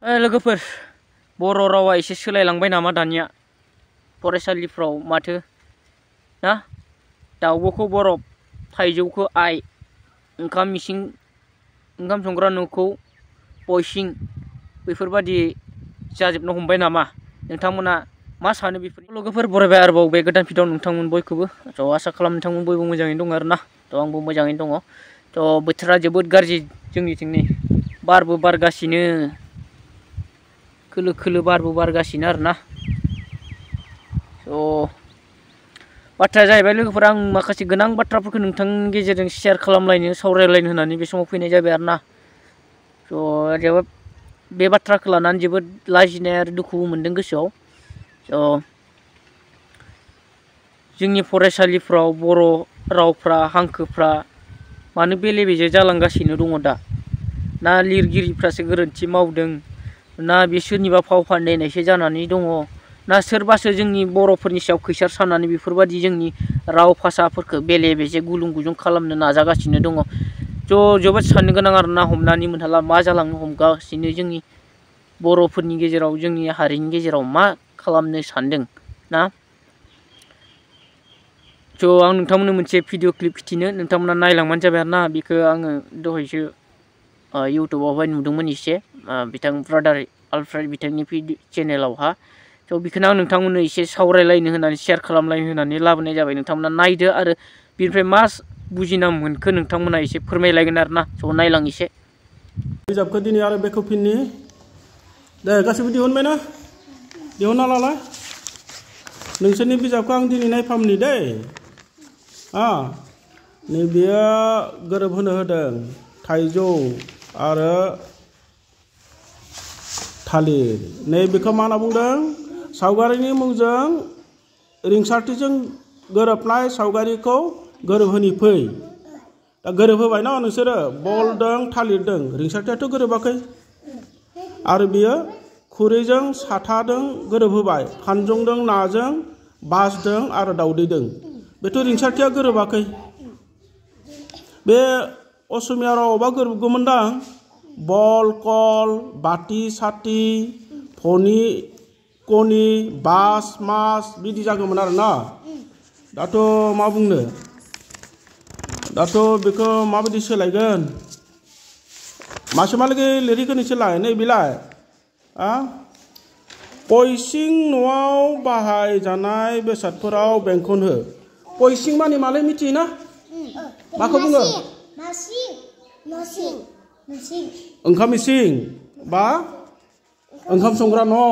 लोगोफोर बर' रावा एसे सोलायलांबाय नामा दानिया फरायसालिफ्राव माथो ना दाउब'खौ बरफ थाइजौखौ आइ ओंखाम संग्रा न'खौ बयसिं बेफोरबादि जाजोबनो हमबाय नामा नोंथांमोना मा सानो बेफोर लोगोफोर बरायबाय आरोबाव बे गोदान भिडिअ नोंथांमोन बयखौबो आसा खालाम नोंथांमोन बयबो मोजाङैनो दं आरोना आंबो मोजाङैनो दङ बोथोरा जोबोद गाज्रि जोंनिथिं नै बारबो बारगासिनो खोलो खोलो बारबो बारगासिनो आरोना बाथ्राया जाहैबाय लोगोफोर आं माखासे गोनां बाथ्राफोरखौ नोंथांनि गेजेरजों शेयार खालामलायनो सावरायलायनो होननानै बे समाव फैनाय जाबाय आरोना जोबोद बे बाथ्राखौ लानानै जोबोद लाजिनाय आरो दुखुबो मोनदों गोसोआव जोंनि फरायसालिफ्राव बर' रावफ्रा हांखोफ्रा मानो बेले बेजे जालांगासिनो दङ दा ना लिरगिरिफ्रासो गोरोन्थि मावदों ना बे सोरनिबा फाव फान्दायनायसो जानानै दङ ना सोरबासो जोंनि बर'फोरनि सायाव खैसार साननानै बेफोरबादि जोंनि राव भाषाफोरखौ बेले बेजे गुलुं गुजुं खालामनो नाजागासिनो दङ जोबोद साननो गोनां आरोना हमनानै मोनहाला मा जालांनो हमगासिनो जोंनि बर'फोरनि गेजेराव जोंनि हारिनि गेजेराव मा खालामनो सानदों ना आं नोंथांमोननो मोनसे भिडिअ क्लिप खिथिनो नोंथांमोना नायलांबानो जाबाय आरोना बेखौ आङो दहायसो इउटुबावहाय नुदोंमोन एसे बिथां ब्रादार आलफ्रेड बिथांनि चेनेलावहा बेखौनो आं नोंथांमोननो एसे सावरायलायनो होनानै शेयार खालामलायनो होनानै लाबोनाय जाबाय नोंथांमोना नायदो आरो बेनिफ्राय मा बुजिना मोनखो नोंथांमोना एसे फोरमायलायगोन आरोना नायलां एसे बिजाबखौ दिनै आरो बेखौ फिननि दे गासैबो दिहुनबाय ना दिहुनना लालाय नोंसोरनि बिजाबखौ आं दिनै नायफामनि दै नैबेयो गोरोबहोनो होदों थाइजौ आरो थालिर नैबेखौ मा होनना बुंदों सावगारिनि मुंजों रिंसारथिजों गोरोबनाय सावगारिखौ गोरोबहोनि फै दा गोरोबहोबाय ना नोंसोरो बलदों थालिरदों रिंसारथियाथ' गोरोबाखै आरो बियो खुरैजों साथाजों गोरोबहोबाय खानजंजों नाजों बासजों आरो दाउदैजों बेथ' रिंसारथिया गोरोबाखै बे असमिया रावावबा गोरोबगौमोनदां बल कल बाति साति फनि कनि बास मास बिदि जागौमोन आरोना दाथ' मा बुंनो दाथ' बेखौ माबायदि सोलायगोन मासिमालागै लिरिखौनो सोलाय नैबेलाय पयसिं न'आव बाहायजानाय बेसादफोराव बेंखन हो पयसिं माने मालाय मिथियोना माखौ बुङो ओंखाम इसिं बा ओंखाम संग्रा न'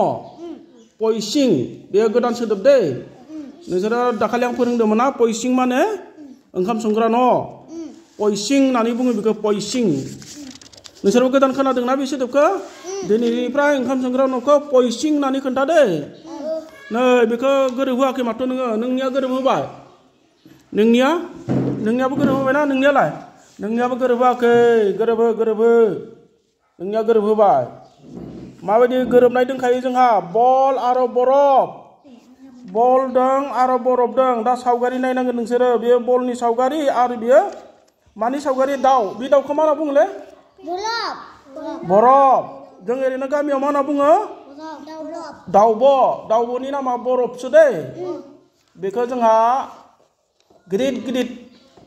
पयसिं बेयो गोदान सोदोब दै नोंसोरो दाखालि आं फोरोंदोंमोन ना पयसिं माने ओंखाम संग्रा न' पयसिं होननानै बुङो बेखौ पयसिं नोंसोरबो गोदान खोनादोंना बे सोदोबखौ दिनैनिफ्राय ओंखाम संग्रा न'खौ पयसिं होननानै खोन्थादे नै बेखौ गोरोबहोआखै माथो नोंनिया गोरोबहोबाय नोंनियाबो गोरोबहोबायना नोंनियालाय नोंनियाबो गोरोबहोआखै गोरोबहो नोंनिया गोरोबहोबाय माबायदि गोरोबनाय दंखायो जोंहा बल आरो बरफ बलदों आरो बरफदों दा सावगारि नायनांगोन नोंसोरो बेयो बलनि सावगारि आरो बियो मानि सावगारि दाउ बे दाउखौ मा होनना बुङोलै बरफ जों ओरैनो गामियाव मा होनना बुङो दाउब'नि नामा बरफसो दै बेखौ जोंहा गिदिर गिदिर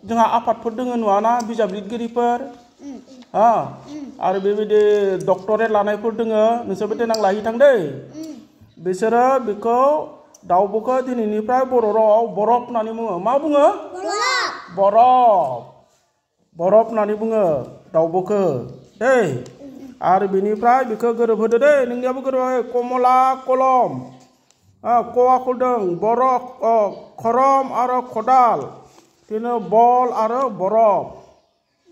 जोंहा आफादफोर दङ नुवाना बिजाब लिरगिरिफोर आरो बेबायदि डक्टरेट लानायफोर दङ नोंसोरबो देनां लाहैथां दै बिसोरो बेखौ दाउब'खौ दिनैनिफ्राय बर' रावाव बरफ होननानै बुङो मा बुङो बरफ होननानै बुङो दाउब'खौ दै आरो बेनिफ्राय बेखौ गोरोबहोदो दै नोंनियाबो गोरोबहो कमला कलम कवाखौदों बरफ खरम आरो खदाल बिदिनो बल आरो बरफ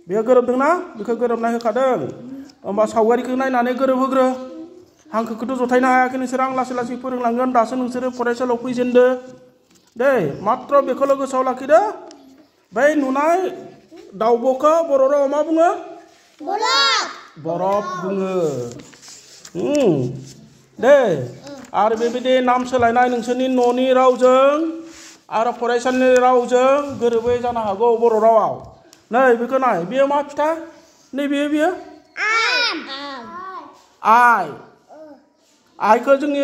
बेयो गोरोबदोंना बेखौ गोरोबनाय होखादों होमबा सावगारिखौ नायनानै गोरोबहोग्रो हांखोखौथ' जथायनो हायाखै नोंसोरो आं लासै लासै फोरोंलांगोन दासो नोंसोरो फरायसालियाव फैजेनदो दै मात्र बेखौल' गोसोआव लाखिदो बै नुनाय दाउब'खौ बर' रावाव मा बुङो बरफ बुङो दे आरो बेबायदि नाम सोलायनाय नोंसोरनि न'नि रावजों आरो फरायसालिनि रावजों गोरोबै जानो हागौ बर' रावाव नै बेखौ नाय बेयो मा फिथा नै बेयो आइ आइखौ जोंनि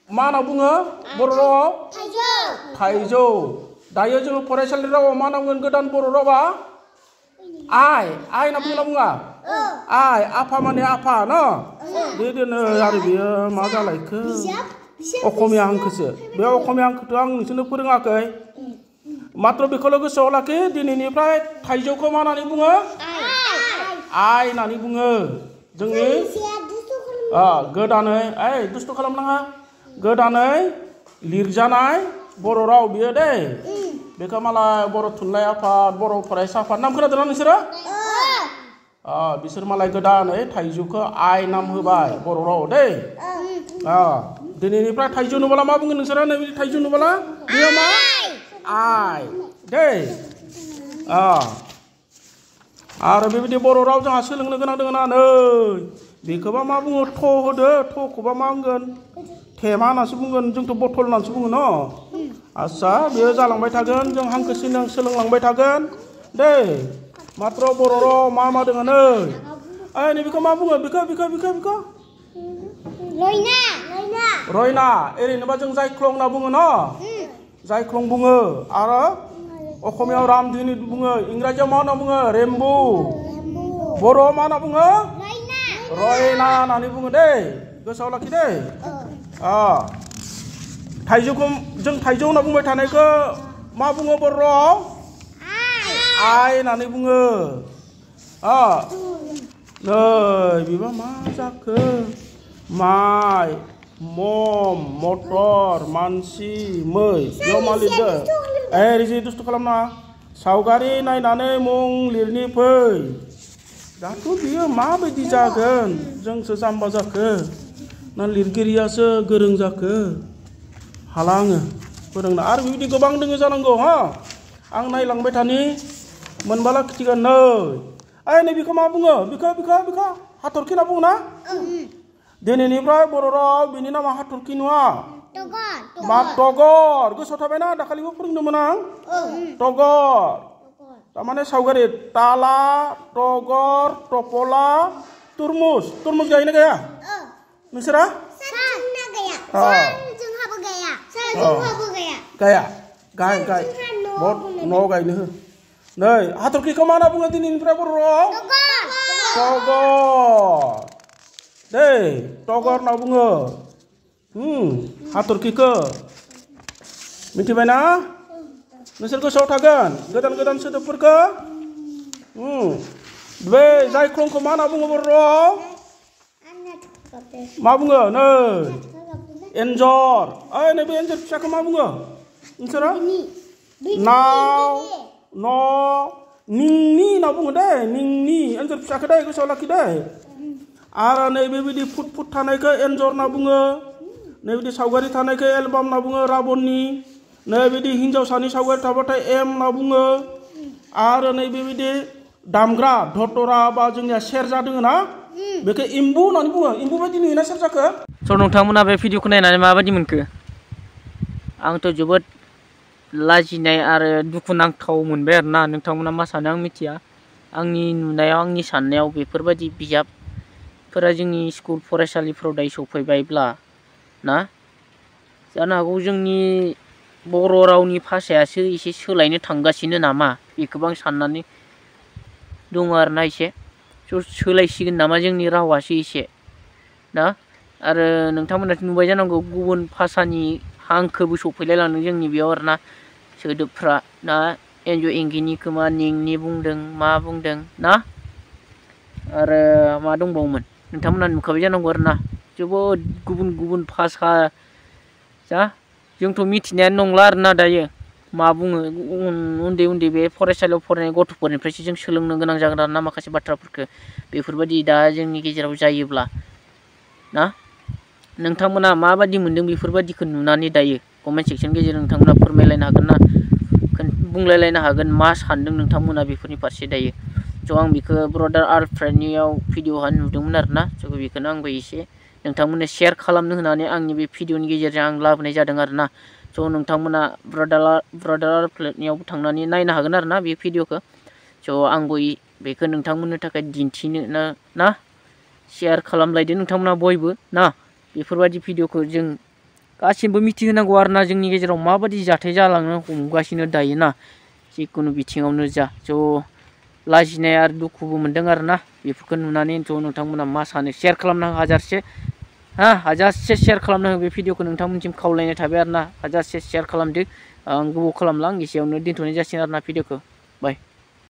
मा होनना बुङो बर' रावाव थाइजौ दायो जोङो फरायसालि रावाव मा होनना बुंगोन गोदान बर' रावा आइ होनना बुङो ना बुङा आइ आफा माने आफा न बेदिनो आरो बियो मा जालायखो अखमिया हांखोसो बे अखमिया हांखोथ' आं नोंसोरनो फोरोङाखै मात्र बेखौल' गोसोआव लाखि दिनैनिफ्राय थाइजौखौ मा होननानै बुङो आइ होननानै बुङो जोंनि गोदानै दुस्थ' खालामनाङा गोदानै लिरजानाय बर' राव बियो दै बेखौ मालाय बर' थुनलाइ आफाद बर' फरायसा आफाद नाम खोनादोंना नोंसोरो बिसोर मालाय गोदानै थाइजौखौ आइ नाम होबाय बर' राव दै दिनैनिफ्राय थाइजौ नुबोला मा बुंगोन नोंसोरो नैबे थाइजौ नुबोला बेयो मा आइ दै आरो बेबायदि बर' राव जोंहा सोलोंनो गोनां दङ ना नै बेखौबा मा बुङो थ होदो थखौबा मा होनगोन थेमा होननासो बुंगोन जोंथ' बथल होननासो बुङो न आस्सा बेयो जालांबाय थागोन जों हांखो सोलोंलांबाय थागोन दै मात्र बर' राव मा दङ नै नैबेखौ मा बुङो बेखौ रयना ओरैनोबा जों जायख्लं होनना बुङो न जायख्लं बुङो आरो अखमियाव रामधेनु बुङो इंराजियाव मा होनना बुङो रेम्बु बर'आव मा होनना बुङो रयना होननानै बुङो दै गोसोआव लाखि दै थाइजौखौ जों थाइजौ होनना बुंबाय थानायखौ मा बुङो बर' राव आइ होननानै बुङो नै बेबा मा जाखो माइ मम मटर मानसि मै बेयाव मा लिरदो रिजि दुस्थ' खालामना सावगारि नायनानै मुं लिरनि फै दाथ' बियो माबायदि जागोन जोंसो जाम्बा जाखो ना लिरगिरियासो गोरों जाखो हाला आङो फोरोंनो आरो बेबायदि गोबां दङ जानांगौ आं नायलांबाय थानि मोनबाला खिथिगोन नै बेखौ मा बुङो बेखौ हाथरखि होनना बुङो ना दिनैनिफ्राय बर' राव बिनि नामा हाथरखि नङा मा टगर गोसोआव थाबायना दाखालिबो फोरोंदोंमोन आं टगर तारमाने सावगारि ताला टगर टपला तुरमुस गायोना गाया नोंसोरा गाया गाय बहुत न'आव गायनो हो नै हाथरखिखौ मा होनना बुङो दिनैनिफ्राय बर' राव टगर दै टगर होनना बुङो हाथरखिखौ मिथिबायना नोंसोर गोसोआव थागोन गोदान सोदोबफोरखौ बे जायख्लंखौ मा होनना बुङो बर' राव मा बुङो नै एन्जर नैबे एन्जर फिसाखौ मा बुङो नोंसोरो नाव न' निंनि होनना बुङो दै निंनि एन्जर फिसाखौ दै गोसोआव लाखि दै आरो नैबेबायदि फुट थानायखौ एन्जर होनना बुङो नैबायदि सावगारि थानायखौ एलबाम होनना बुङो राबननि नैबायदि हिन्जावसानि सावगारि थाबाथाय एम होनना बुङो आरो नैबेबायदि दामग्रा धतरा बा जोंनिया सेरजा दङ ना बेखौ इम्बु होननानै बुङो इम्बु बायदि नुयोना सेरजाखौ नोंथांमोना बे भिडिअखौ नायनानै माबायदि मोनखो आंथ' जोबोद लाजिनाय आरो दुखुनांथाव मोनबाय आरोना नोंथांमोना मा सानो आं मिथिया आंनि नुनायाव आंनि साननायाव बेफोरबायदि बिजाबफोरा जोंनि स्कुल फरायसालिफोराव दायो सफैबायब्ला ना जानो हागौ जोंनि बर' रावनि भाषायासो एसे सोलायनो थांगासिनो नामा बेखौबो आं साननानै दङ आरोना एसे सोलायसिगोन नामा जोंनि रावासो एसे ना आरो नोंथांमोनाथ' नुबाय जानांगौ गुबुन भाषानि हांखोबो सफैलायलांदों जोंनि बेयाव आरोना सोदोबफ्रा ना एन्जर एंगिनि खोमा निंनि बुंदों मा बुंदों ना आरो मा दंबावोमोन नोंथांमोना नुखाबाय जानांगौ आरोना जोबोद गुबुन भाषा जा जोंथ' मिथिनायानो नंला आरोना दायो मा बुङो उन्दै बे फरायसालियाव फरायनाय गथ'फोरनिफ्रायसो जों सोलोंनो गोनां जागोन आरोना माखासे बाथ्राफोरखौ बेफोरबायदि दा जोंनि गेजेराव जायोब्ला ना नोंथांमोना माबायदि मोनदों बेफोरबायदिखौ नुनानै दायो कमेन्ट सेक्सन गेजेरजों नोंथांमोना फोरमायलायनो हागोन ना बुंलायलायनो हागोन मा सानदों नोंथांमोना बेफोरनि फारसे दायो आं बेखौ ब्रदार आलफ्रेडनियाव भिडिअ'हा नुदोंमोन आरोना बेखौनो आंबो एसे नोंथांमोननो शेयार खालामनो होनानै आंनि बे भिडिअ'नि गेजेरजों आं लाबोनाय जादों आरोना नोंथांमोना ब्रदार आलफ्रेडनियावबो थांनानै नायनो हागोन आरोना बे भिडिअ'खौ आंबो बेखौ नोंथांमोननो थाखाय दिन्थिनो ना शेयार खालामलायदो नोंथांमोना बयबो ना बेफोरबायदि भिडिअखौ जों गासिबो मिथिहोनांगौ आरोना जोंनि गेजेराव माबायदि जाथाय जालांनो हमगासिनो दायोना जिखुनु बिथिङावनो जा ज' लाजिनाय आरो दुखुबो मोनदों आरोना बेफोरखौ नुनानै थ' नोंथांमोना मा सानो शेयार खालामना हाजारसे हाजारसे शेयार खालामना हो बे भिडिअखौ नोंथांमोनसिम खावलायनाय थाबाय आरोना हाजारसे शेयार खालामदो आं गोबाव खालामला आं एसेयावनो दोनथ'नाय जासिगोन आरोना भिडिअखौ बाय।